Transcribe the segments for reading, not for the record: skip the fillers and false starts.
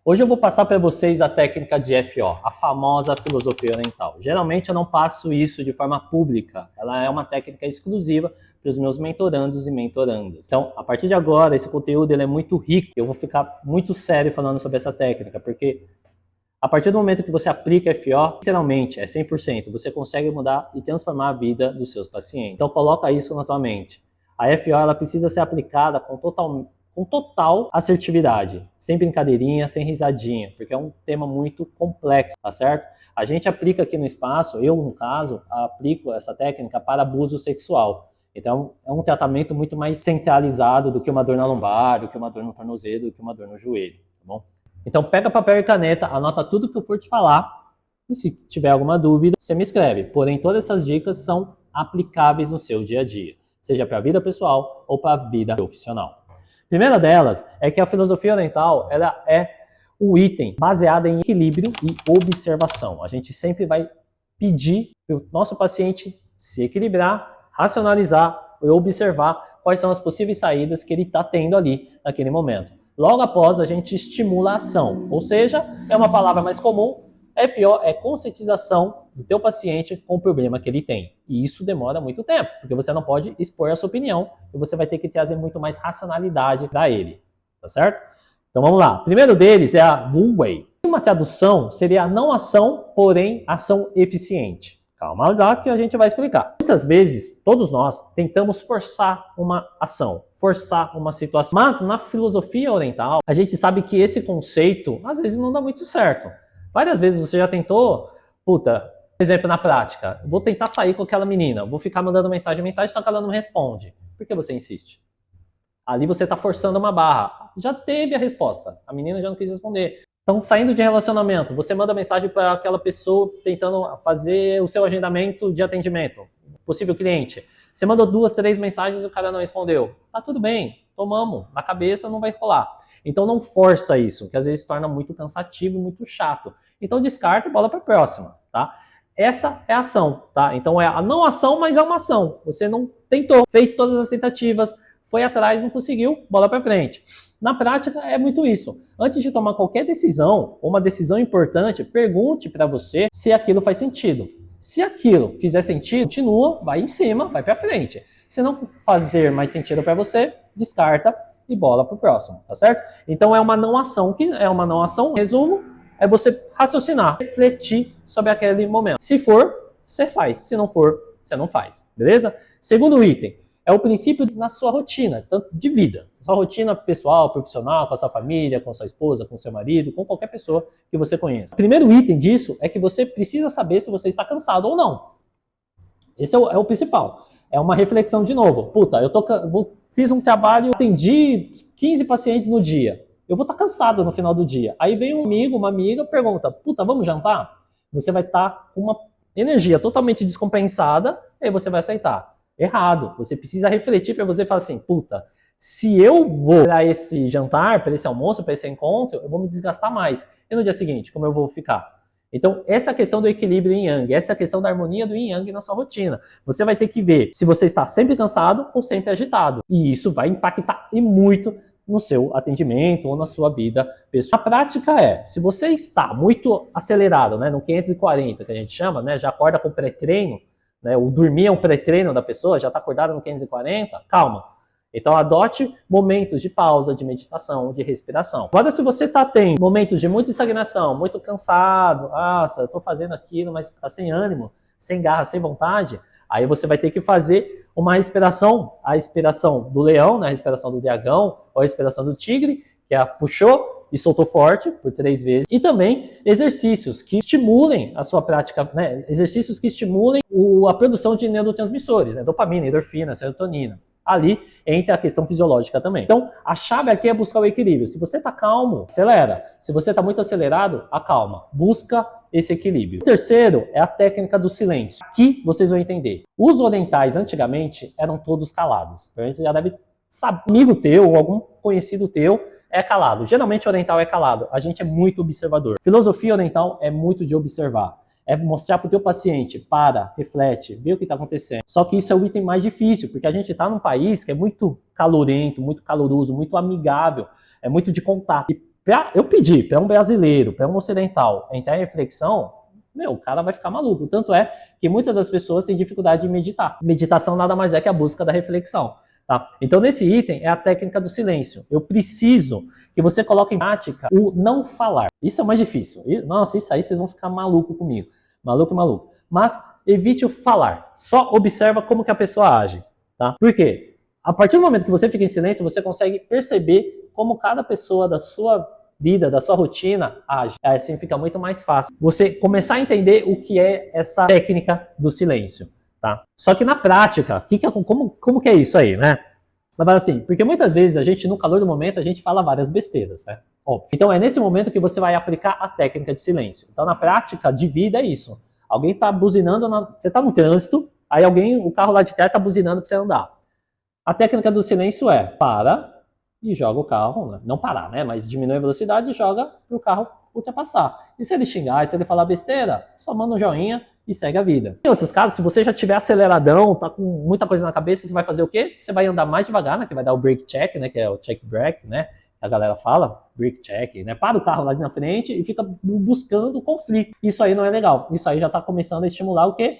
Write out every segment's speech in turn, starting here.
Hoje eu vou passar para vocês a técnica de FO, a famosa filosofia oriental. Geralmente eu não passo isso de forma pública, ela é uma técnica exclusiva para os meus mentorandos e mentorandas. Então, a partir de agora, esse conteúdo ele é muito rico, eu vou ficar muito sério falando sobre essa técnica, porque a partir do momento que você aplica FO, literalmente, é 100%, você consegue mudar e transformar a vida dos seus pacientes. Então, coloca isso na tua mente. A FO ela precisa ser aplicada com total assertividade, sem brincadeirinha, sem risadinha, porque é um tema muito complexo, tá certo? A gente aplica aqui no espaço, eu no caso, aplico essa técnica para abuso sexual. Então, é um tratamento muito mais centralizado do que uma dor na lombar, do que uma dor no tornozelo, do que uma dor no joelho, tá bom? Então, pega papel e caneta, anota tudo que eu for te falar, e se tiver alguma dúvida, você me escreve. Porém, todas essas dicas são aplicáveis no seu dia a dia, seja para a vida pessoal ou para a vida profissional. A primeira delas é que a filosofia oriental ela é o item baseado em equilíbrio e observação. A gente sempre vai pedir para o nosso paciente se equilibrar, racionalizar e observar quais são as possíveis saídas que ele está tendo ali naquele momento. Logo após, a gente estimula a ação, ou seja, é uma palavra mais comum, FO é conscientização do teu paciente com o problema que ele tem. E isso demora muito tempo, porque você não pode expor a sua opinião e você vai ter que trazer muito mais racionalidade para ele, tá certo? Então vamos lá. O primeiro deles é a Wu Wei. Uma tradução seria não ação, porém ação eficiente. Calma lá que a gente vai explicar. Muitas vezes, todos nós tentamos forçar uma ação, forçar uma situação. Mas na filosofia oriental, a gente sabe que esse conceito, às vezes, não dá muito certo. Várias vezes você já tentou, por exemplo, na prática, vou tentar sair com aquela menina, vou ficar mandando mensagem, só que ela não responde. Por que você insiste? Ali você está forçando uma barra. Já teve a resposta, a menina já não quis responder. Então, saindo de relacionamento, você manda mensagem para aquela pessoa tentando fazer o seu agendamento de atendimento, possível cliente. Você mandou 2, 3 mensagens e o cara não respondeu. Tá tudo bem, tomamos, na cabeça não vai rolar. Então não força isso, que às vezes se torna muito cansativo e muito chato. Então descarta e bola para a próxima, tá? Essa é a ação, tá? Então é a não ação, mas é uma ação. Você não tentou, fez todas as tentativas, foi atrás, não conseguiu, bola para frente. Na prática, é muito isso. Antes de tomar qualquer decisão, ou uma decisão importante, pergunte para você se aquilo faz sentido. Se aquilo fizer sentido, continua, vai em cima, vai para frente. Se não fazer mais sentido para você, descarta e bola para o próximo, tá certo? Então é uma não ação, que é uma não ação, resumo, é você raciocinar, refletir sobre aquele momento. Se for, você faz. Se não for, você não faz, beleza? Segundo item, é o princípio na sua rotina, tanto de vida. Sua rotina pessoal, profissional, com a sua família, com a sua esposa, com o seu marido, com qualquer pessoa que você conheça. O primeiro item disso é que você precisa saber se você está cansado ou não. Esse é o principal. É uma reflexão de novo. Puta, fiz um trabalho, atendi 15 pacientes no dia. Eu vou estar cansado no final do dia. Aí vem um amigo, uma amiga, pergunta, puta, vamos jantar? Você vai estar com uma energia totalmente descompensada, e aí você vai aceitar. Errado. Você precisa refletir para você falar assim, puta, se eu vou para esse jantar, para esse almoço, para esse encontro, eu vou me desgastar mais. E no dia seguinte, como eu vou ficar? Então, essa é a questão do equilíbrio yin yang, essa é a questão da harmonia do yin yang na sua rotina. Você vai ter que ver se você está sempre cansado ou sempre agitado. E isso vai impactar e muito no seu atendimento ou na sua vida pessoal. A prática é, se você está muito acelerado, né, no 540 que a gente chama, né, já acorda com pré-treino, né, o dormir é um pré-treino da pessoa, já está acordado no 540, calma. Então adote momentos de pausa, de meditação, de respiração. Agora se você está tendo momentos de muita estagnação, muito cansado, nossa, eu estou fazendo aquilo, mas está sem ânimo, sem garra, sem vontade, aí você vai ter que fazer uma respiração, a respiração do leão, né, a respiração do dragão, ou a respiração do tigre, que é puxou e soltou forte por 3 vezes. E também exercícios que estimulem a sua prática, né, exercícios que estimulem a produção de neurotransmissores, né, dopamina, endorfina, serotonina. Ali entra a questão fisiológica também. Então, a chave aqui é buscar o equilíbrio. Se você está calmo, acelera. Se você está muito acelerado, acalma. Busca esse equilíbrio. O terceiro é a técnica do silêncio. Aqui vocês vão entender. Os orientais, antigamente, eram todos calados. Então, você já deve saber. Amigo teu ou algum conhecido teu é calado. Geralmente, o oriental é calado. A gente é muito observador. Filosofia oriental é muito de observar. É mostrar para o teu paciente, reflete, vê o que está acontecendo. Só que isso é o item mais difícil, porque a gente está num país que é muito calorento, muito caloroso, muito amigável, é muito de contato. E eu pedir para um brasileiro, para um ocidental entrar em reflexão, o cara vai ficar maluco. Tanto é que muitas das pessoas têm dificuldade de meditar. Meditação nada mais é que a busca da reflexão. Tá? Então, nesse item é a técnica do silêncio. Eu preciso que você coloque em prática o não falar. Isso é mais difícil. Nossa, isso aí vocês vão ficar maluco comigo. Maluco. Mas evite o falar. Só observa como que a pessoa age. Tá? Por quê? A partir do momento que você fica em silêncio, você consegue perceber como cada pessoa da sua vida, da sua rotina age. Assim fica muito mais fácil você começar a entender o que é essa técnica do silêncio. Tá? Só que na prática, como que é isso aí, né? Assim, porque muitas vezes a gente, no calor do momento, a gente fala várias besteiras, né? Óbvio. Então é nesse momento que você vai aplicar a técnica de silêncio. Então na prática de vida é isso. Alguém tá buzinando, você tá no trânsito, aí o carro lá de trás tá buzinando pra você andar. A técnica do silêncio é para e joga o carro, né? Não parar, né? Mas diminui a velocidade e joga pro carro ultrapassar. E se ele xingar, se ele falar besteira, só manda um joinha e segue a vida. Em outros casos, se você já tiver aceleradão, tá com muita coisa na cabeça, você vai fazer o quê? Você vai andar mais devagar, né? Que vai dar o brake check, né? Que é o check break, né? A galera fala, brake check, né? Para o carro lá na frente e fica buscando o conflito. Isso aí não é legal. Isso aí já tá começando a estimular o quê?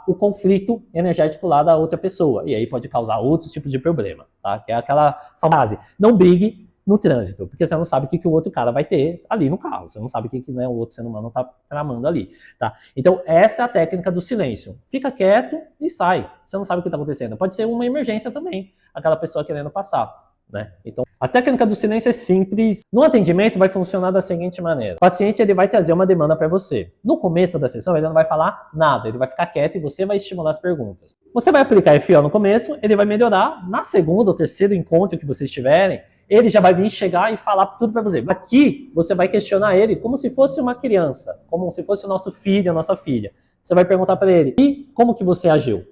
O conflito energético lá da outra pessoa. E aí pode causar outros tipos de problema, tá? Que é aquela frase, não brigue no trânsito, porque você não sabe o que o outro cara vai ter ali no carro, você não sabe o que né, o outro ser humano está tramando ali, tá? Então, essa é a técnica do silêncio. Fica quieto e sai. Você não sabe o que está acontecendo. Pode ser uma emergência também, aquela pessoa querendo passar, né? Então, a técnica do silêncio é simples. No atendimento vai funcionar da seguinte maneira. O paciente ele vai trazer uma demanda para você. No começo da sessão ele não vai falar nada, ele vai ficar quieto e você vai estimular as perguntas. Você vai aplicar FO no começo, ele vai melhorar. Na segunda ou terceiro encontro que vocês tiverem, ele já vai vir chegar e falar tudo para você. Aqui, você vai questionar ele como se fosse uma criança, como se fosse o nosso filho, a nossa filha. Você vai perguntar para ele, e como que você agiu?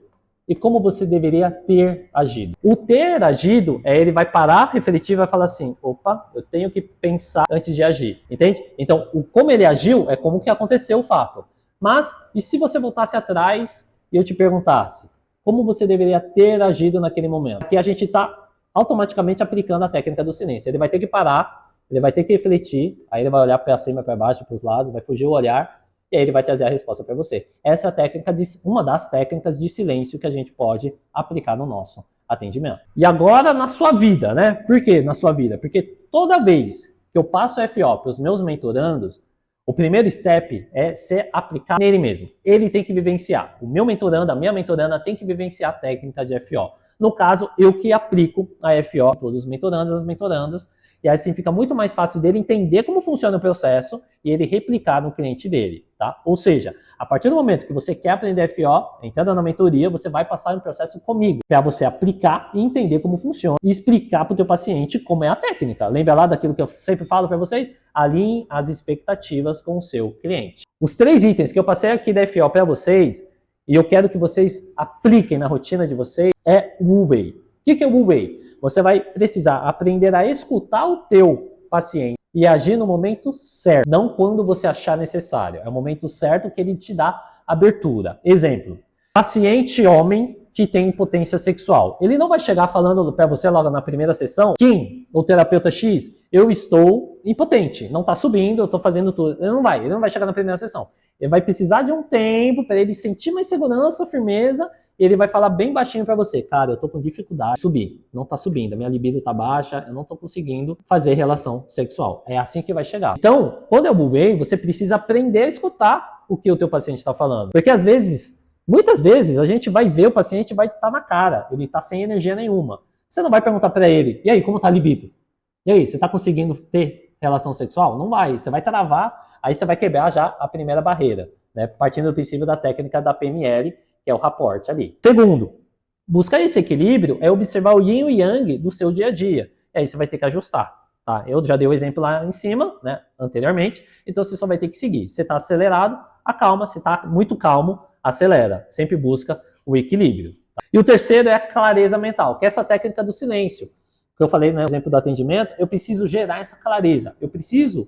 E como você deveria ter agido? O ter agido, ele vai parar, refletir e vai falar assim, opa, eu tenho que pensar antes de agir, entende? Então, o como ele agiu é como que aconteceu o fato. Mas, e se você voltasse atrás e eu te perguntasse, como você deveria ter agido naquele momento? Aqui a gente está automaticamente aplicando a técnica do silêncio. Ele vai ter que parar, ele vai ter que refletir, aí ele vai olhar para cima, para baixo, para os lados, vai fugir o olhar, e aí ele vai trazer a resposta para você. Essa é a técnica uma das técnicas de silêncio que a gente pode aplicar no nosso atendimento. E agora na sua vida, né? Por que na sua vida? Porque toda vez que eu passo FO para os meus mentorandos, o primeiro step é ser aplicado nele mesmo. Ele tem que vivenciar. O meu mentorando, a minha mentoranda tem que vivenciar a técnica de FO. No caso, eu que aplico a FO a todos os mentorandos, as mentorandas, e assim fica muito mais fácil dele entender como funciona o processo e ele replicar no cliente dele, tá? Ou seja, a partir do momento que você quer aprender FO, entrando na mentoria, você vai passar um processo comigo, para você aplicar e entender como funciona e explicar para o teu paciente como é a técnica. Lembra lá daquilo que eu sempre falo para vocês? Alinhe as expectativas com o seu cliente. Os 3 itens que eu passei aqui da FO para vocês, e eu quero que vocês apliquem na rotina de vocês, é o Wu-Wei. O que é o Wu-Wei? Você vai precisar aprender a escutar o teu paciente e agir no momento certo, não quando você achar necessário. É o momento certo que ele te dá abertura. Exemplo, paciente homem que tem impotência sexual. Ele não vai chegar falando para você logo na primeira sessão, Kim, o terapeuta X, eu estou impotente, não está subindo, eu estou fazendo tudo. Ele não vai chegar na primeira sessão. Ele vai precisar de um tempo para ele sentir mais segurança, firmeza, e ele vai falar bem baixinho para você, cara, eu tô com dificuldade de subir, não tá subindo, a minha libido tá baixa, eu não tô conseguindo fazer relação sexual. É assim que vai chegar. Então, quando é o Wu-Wei, você precisa aprender a escutar o que o teu paciente está falando. Porque às vezes, muitas vezes, a gente vai ver o paciente vai estar na cara, ele tá sem energia nenhuma. Você não vai perguntar para ele, e aí, como tá a libido? E aí, você tá conseguindo ter relação sexual? Não vai, você vai travar, aí você vai quebrar já a primeira barreira, né? Partindo do princípio da técnica da PNL, que é o raporte ali. Segundo, buscar esse equilíbrio é observar o yin e o yang do seu dia a dia. E aí você vai ter que ajustar, tá? Eu já dei o exemplo lá em cima, né, anteriormente, então você só vai ter que seguir. Você está acelerado, acalma, você está muito calmo, acelera. Sempre busca o equilíbrio. Tá? E o terceiro é a clareza mental, que é essa técnica do silêncio. Que eu falei no exemplo do atendimento, eu preciso gerar essa clareza. Eu preciso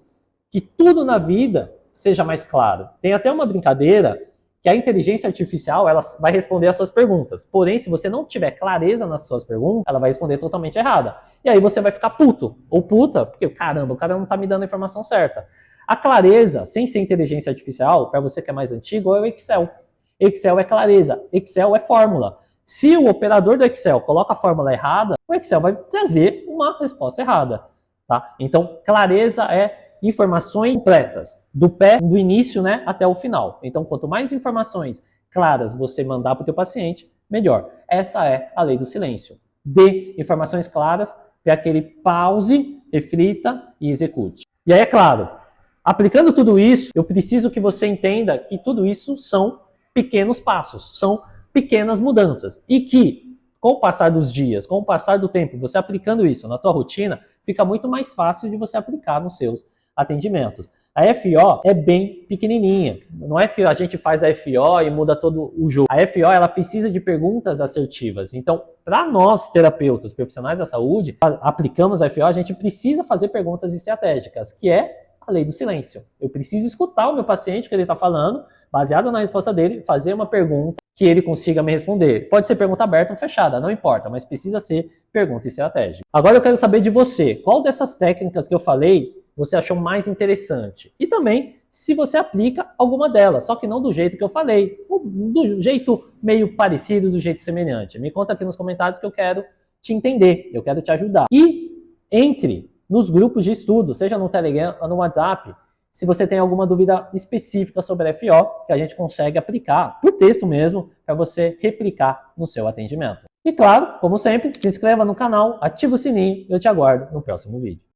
que tudo na vida seja mais claro. Tem até uma brincadeira que a inteligência artificial ela vai responder as suas perguntas. Porém, se você não tiver clareza nas suas perguntas, ela vai responder totalmente errada. E aí você vai ficar puto ou puta, porque caramba, o cara não está me dando a informação certa. A clareza, sem ser inteligência artificial, para você que é mais antigo, é o Excel. Excel é clareza, Excel é fórmula. Se o operador do Excel coloca a fórmula errada, o Excel vai trazer uma resposta errada. Tá? Então, clareza é informações completas, do início, né, até o final. Então, quanto mais informações claras você mandar para o teu paciente, melhor. Essa é a lei do silêncio. Dê informações claras para que ele pause, reflita e execute. E aí, é claro, aplicando tudo isso, eu preciso que você entenda que tudo isso são pequenos passos, são pequenas mudanças. E que, com o passar dos dias, com o passar do tempo, você aplicando isso na tua rotina, fica muito mais fácil de você aplicar nos seus atendimentos. A FO é bem pequenininha. Não é que a gente faz a FO e muda todo o jogo. A FO ela precisa de perguntas assertivas. Então, para nós, terapeutas, profissionais da saúde, aplicamos a FO, a gente precisa fazer perguntas estratégicas, que é a lei do silêncio. Eu preciso escutar o meu paciente que ele está falando, baseado na resposta dele, fazer uma pergunta que ele consiga me responder. Pode ser pergunta aberta ou fechada, não importa, mas precisa ser pergunta estratégica. Agora eu quero saber de você, qual dessas técnicas que eu falei você achou mais interessante? E também se você aplica alguma delas, só que não do jeito que eu falei, do jeito meio parecido, do jeito semelhante. Me conta aqui nos comentários que eu quero te entender, eu quero te ajudar. E entre nos grupos de estudo, seja no Telegram ou no WhatsApp, se você tem alguma dúvida específica sobre a FO, que a gente consegue aplicar por texto mesmo, para você replicar no seu atendimento. E claro, como sempre, se inscreva no canal, ativa o sininho e eu te aguardo no próximo vídeo.